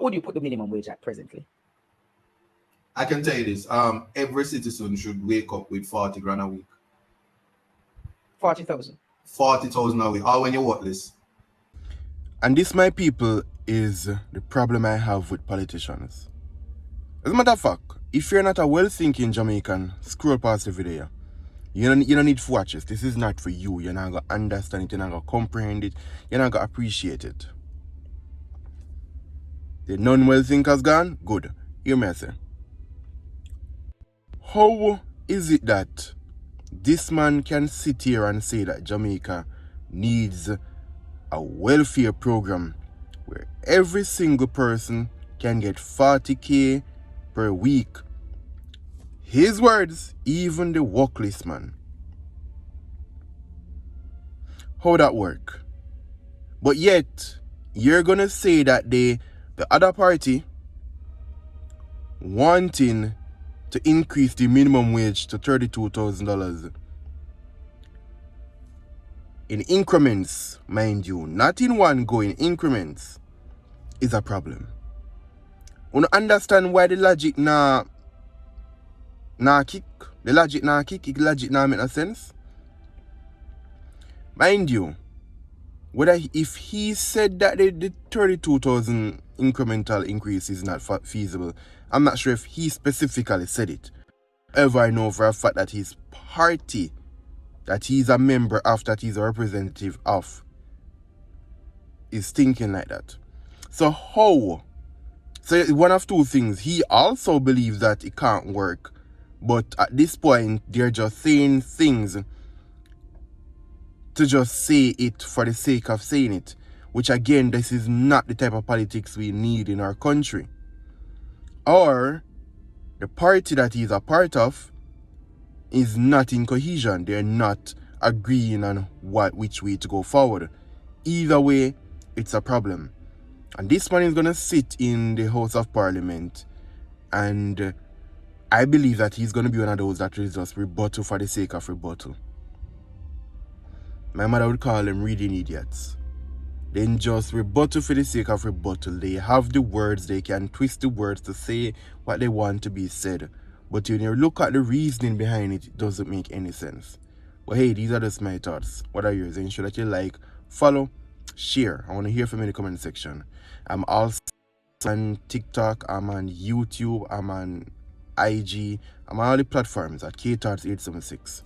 What would you put the minimum wage at presently? I can tell you this. Every citizen should wake up with 40 grand a week. 40,000. 40,000 a week. Or when you're worthless. And this, my people, is the problem I have with politicians. As a matter of fact, if you're not a well-thinking Jamaican, scroll past the video. You don't need to watch this. This is not for you. You're not going to understand it. You're not going to comprehend it. You're not going to appreciate it. The non-well thinkers gone? Good. Hear me say. How is it that this man can sit here and say that Jamaica needs a welfare program where every single person can get 40k per week? His words, even the workless man. How that work? But yet, you're gonna say that the other party wanting to increase the minimum wage to $32,000 in increments, mind you, not in one go, in increments, is a problem. You understand why the logic nah kick? The logic nah kick, the logic nah make no sense. Mind you, if he said that the 32,000 incremental increase is not feasible, I'm not sure if he specifically said it. However, I know for a fact that his party, that he's a member of, that he's a representative of, is thinking like that. So how? So one of two things. He also believes that it can't work, but at this point, they're just saying things to just say it for the sake of saying it. Which again, this is not the type of politics we need in our country. Or the party that he's a part of is not in cohesion. They're not agreeing on which way to go forward. Either way, it's a problem. And this man is going to sit in the House of Parliament, and I believe that he's going to be one of those that will just rebuttal for the sake of rebuttal. My mother would call them reading idiots. Then just rebuttal for the sake of rebuttal. They have the words, they can twist the words to say what they want to be said. But when you look at the reasoning behind it, it doesn't make any sense. But hey, these are just my thoughts. What are yours? Ensure that you like, follow, share. I want to hear from you in the comment section. I'm also on TikTok, I'm on YouTube, I'm on IG, I'm on all the platforms at kthoughts876.